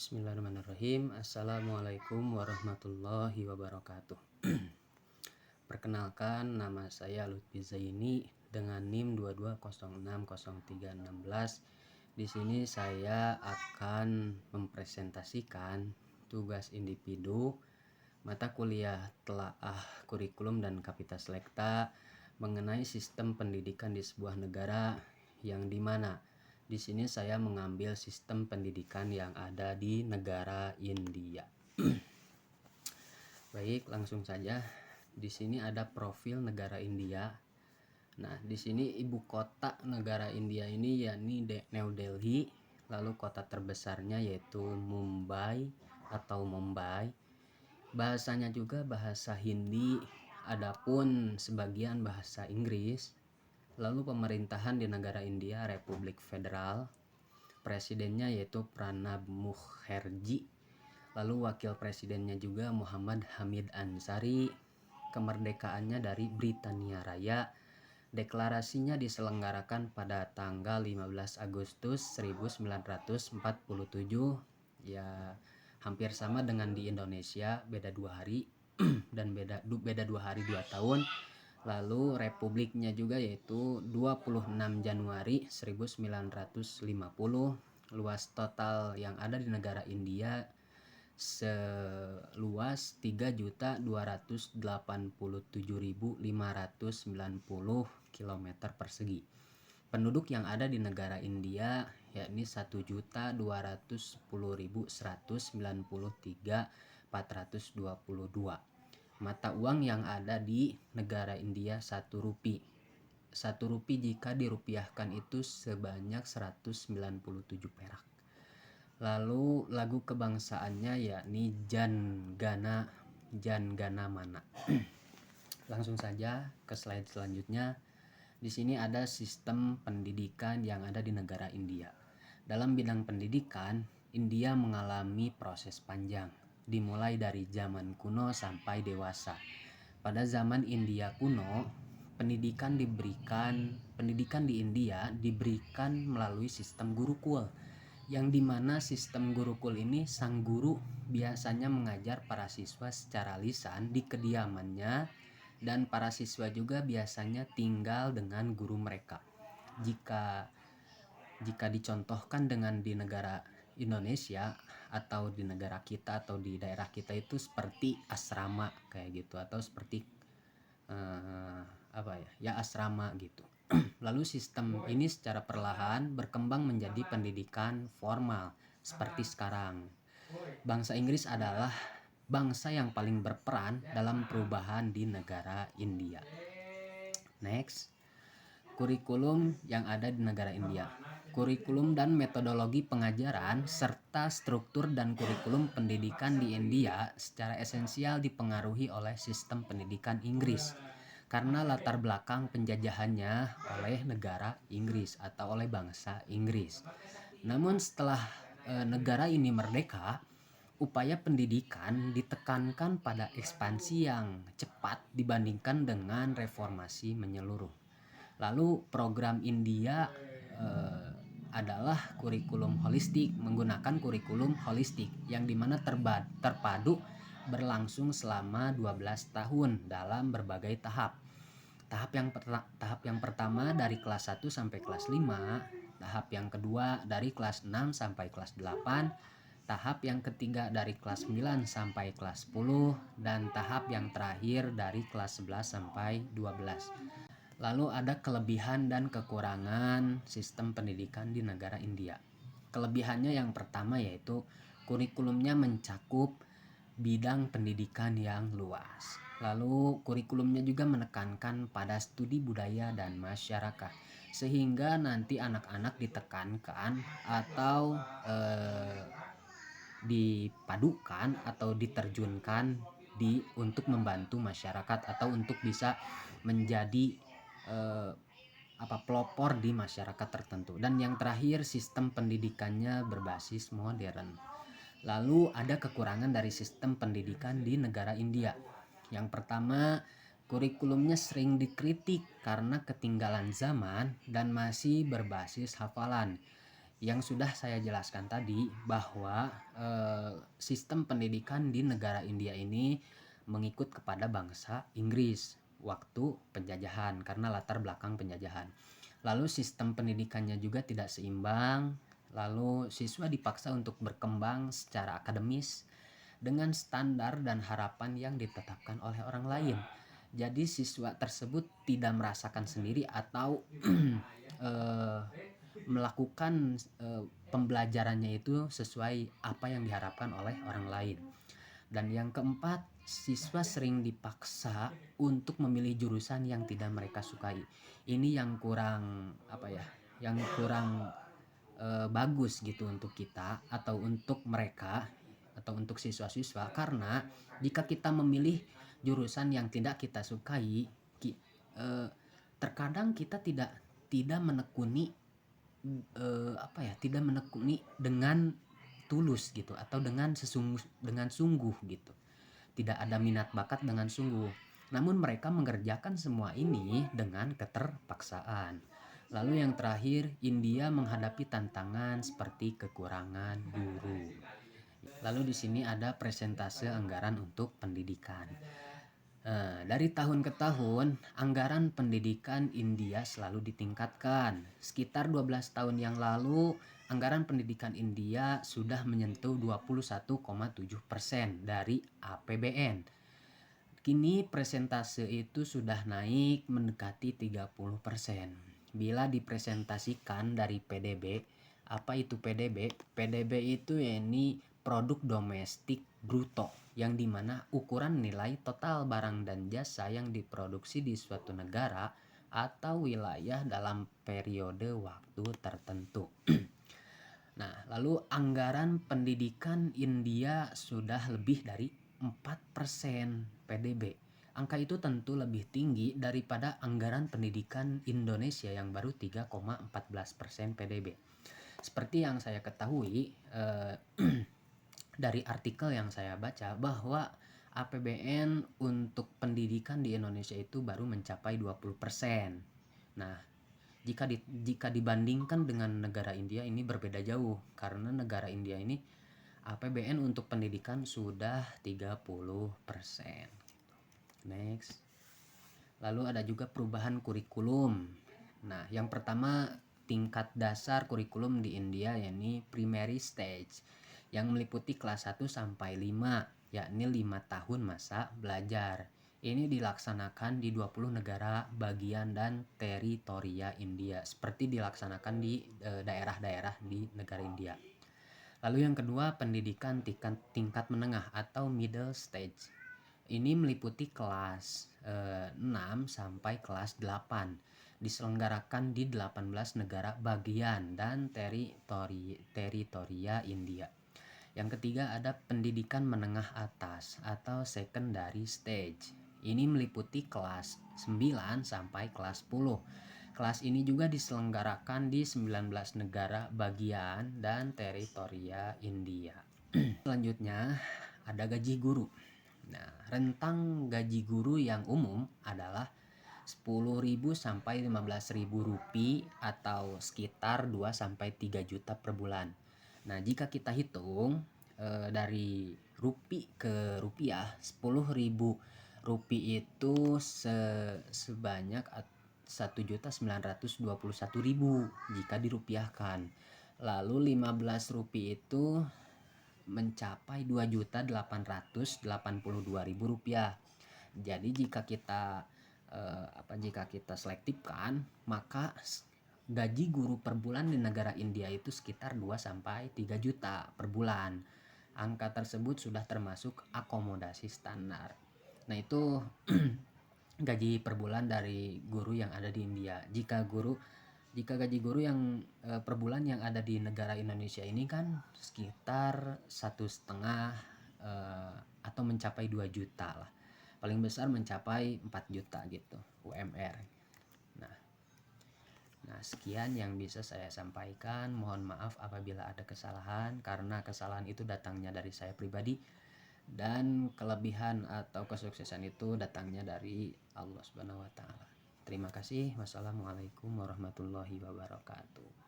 Bismillahirrahmanirrahim. Assalamualaikum warahmatullahi wabarakatuh. Perkenalkan, nama saya Lutfi Zaini dengan NIM 22060316. Di sini saya akan mempresentasikan tugas individu mata kuliah telaah kurikulum dan kapita selekta mengenai sistem pendidikan di sebuah negara, yang dimana di sini saya mengambil sistem pendidikan yang ada di negara India. Baik, langsung saja. Di sini ada profil negara India. Nah, di sini ibu kota negara India ini yakni New Delhi, lalu kota terbesarnya yaitu Mumbai atau Mumbai. Bahasanya juga bahasa Hindi, adapun sebagian bahasa Inggris. Lalu pemerintahan di negara India Republik Federal. Presidennya yaitu Pranab Mukherjee. Lalu wakil presidennya juga Muhammad Hamid Ansari. Kemerdekaannya dari Britania Raya. Deklarasinya diselenggarakan pada tanggal 15 Agustus 1947. Ya, hampir sama dengan di Indonesia, beda 2 hari dan beda 2 hari 2 tahun. Lalu republiknya juga yaitu 26 Januari 1950. Luas total yang ada di negara India seluas 3.287.590 km persegi. Penduduk yang ada di negara India yakni 1.210.193.422. Mata uang yang ada di negara India 1 rupiah. 1 rupiah jika dirupiahkan itu sebanyak 197 perak. Lalu lagu kebangsaannya yakni Jan Gana Mana. Langsung saja ke slide selanjutnya. Di sini ada sistem pendidikan yang ada di negara India. Dalam bidang pendidikan, India mengalami proses panjang, dimulai dari zaman kuno sampai dewasa. Pada zaman India kuno, pendidikan di India diberikan melalui sistem gurukul, yang dimana sistem gurukul ini sang guru biasanya mengajar para siswa secara lisan di kediamannya, dan para siswa juga biasanya tinggal dengan guru mereka. Jika dicontohkan dengan di negara Indonesia atau di negara kita atau di daerah kita itu seperti asrama kayak gitu, atau seperti asrama gitu. Lalu sistem ini secara perlahan berkembang menjadi pendidikan formal seperti sekarang. Bangsa Inggris adalah bangsa yang paling berperan dalam perubahan di negara India. Next, kurikulum yang ada di negara India. Kurikulum dan metodologi pengajaran serta struktur dan kurikulum pendidikan di India secara esensial dipengaruhi oleh sistem pendidikan Inggris karena latar belakang penjajahannya oleh negara Inggris atau oleh bangsa Inggris. Namun setelah negara ini merdeka, upaya pendidikan ditekankan pada ekspansi yang cepat dibandingkan dengan reformasi menyeluruh. Lalu program India adalah kurikulum holistik, menggunakan kurikulum holistik yang dimana terpadu berlangsung selama 12 tahun dalam berbagai tahap. Tahap yang pertama dari kelas 1 sampai kelas 5, tahap yang kedua dari kelas 6 sampai kelas 8, tahap yang ketiga dari kelas 9 sampai kelas 10, dan tahap yang terakhir dari kelas 11 sampai 12. Lalu ada kelebihan dan kekurangan sistem pendidikan di negara India. Kelebihannya yang pertama yaitu kurikulumnya mencakup bidang pendidikan yang luas. Lalu kurikulumnya juga menekankan pada studi budaya dan masyarakat, sehingga nanti anak-anak ditekankan atau dipadukan atau diterjunkan untuk membantu masyarakat atau untuk bisa menjadi pelopor di masyarakat tertentu. Dan yang terakhir, sistem pendidikannya berbasis modern. Lalu ada kekurangan dari sistem pendidikan di negara India. Yang pertama, kurikulumnya sering dikritik karena ketinggalan zaman dan masih berbasis hafalan. Yang sudah saya jelaskan tadi bahwa sistem pendidikan di negara India ini mengikut kepada bangsa Inggris waktu penjajahan karena latar belakang penjajahan. Lalu sistem pendidikannya juga tidak seimbang, lalu siswa dipaksa untuk berkembang secara akademis dengan standar dan harapan yang ditetapkan oleh orang lain. Jadi siswa tersebut tidak merasakan sendiri atau melakukan pembelajarannya itu sesuai apa yang diharapkan oleh orang lain. Dan yang keempat, siswa sering dipaksa untuk memilih jurusan yang tidak mereka sukai. Ini yang kurang yang kurang bagus gitu untuk kita atau untuk mereka atau untuk siswa-siswa, karena jika kita memilih jurusan yang tidak kita sukai, terkadang kita tidak menekuni tidak menekuni dengan tulus gitu atau dengan sungguh gitu. Tidak ada minat bakat dengan sungguh. Namun mereka mengerjakan semua ini dengan keterpaksaan. Lalu yang terakhir, India menghadapi tantangan seperti kekurangan guru. Lalu di sini ada presentase anggaran untuk pendidikan. Dari tahun ke tahun, anggaran pendidikan India selalu ditingkatkan. Sekitar 12 tahun yang lalu, anggaran pendidikan India sudah menyentuh 21,7% dari APBN. Kini persentase itu sudah naik mendekati 30%. Bila dipresentasikan dari PDB, apa itu PDB? PDB itu ini produk domestik bruto, yang dimana ukuran nilai total barang dan jasa yang diproduksi di suatu negara atau wilayah dalam periode waktu tertentu. Nah, lalu anggaran pendidikan India sudah lebih dari 4% PDB. Angka itu tentu lebih tinggi daripada anggaran pendidikan Indonesia yang baru 3,14% PDB. Seperti yang saya ketahui dari artikel yang saya baca bahwa APBN untuk pendidikan di Indonesia itu baru mencapai 20%. Nah, jika dibandingkan dengan negara India ini berbeda jauh, karena negara India ini APBN untuk pendidikan sudah 30%. Next. Lalu ada juga perubahan kurikulum. Nah, yang pertama tingkat dasar kurikulum di India yakni primary stage yang meliputi kelas 1 sampai 5, yakni 5 tahun masa belajar. Ini dilaksanakan di 20 negara bagian dan teritoria India, seperti dilaksanakan di daerah-daerah di negara India. Lalu yang kedua, pendidikan tingkat menengah atau middle stage. Ini meliputi kelas 6 sampai kelas 8. Diselenggarakan di 18 negara bagian dan teritoria India. Yang ketiga ada pendidikan menengah atas atau secondary stage. Ini meliputi kelas 9 sampai kelas 10. Kelas ini juga diselenggarakan di 19 negara bagian dan teritoria India. Selanjutnya ada gaji guru. Nah, rentang gaji guru yang umum adalah 10.000 sampai 15.000 rupiah atau sekitar 2 sampai 3 juta per bulan. Nah, jika kita hitung dari rupiah ke rupiah, 10.000 rupiah itu sebanyak 1.921.000 jika dirupiahkan. Lalu 15 rupiah itu mencapai 2.882.000 rupiah. Jadi jika kita selektifkan, maka gaji guru per bulan di negara India itu sekitar 2 sampai 3 juta per bulan. Angka tersebut sudah termasuk akomodasi standar. Nah, itu gaji per bulan dari guru yang ada di India. Jika gaji guru yang per bulan yang ada di negara Indonesia ini kan sekitar 1,5 atau mencapai 2 juta lah. Paling besar mencapai 4 juta gitu UMR. Nah, sekian yang bisa saya sampaikan. Mohon maaf apabila ada kesalahan, karena kesalahan itu datangnya dari saya pribadi dan kelebihan atau kesuksesan itu datangnya dari Allah Subhanahu wa taala. Terima kasih. Wassalamualaikum warahmatullahi wabarakatuh.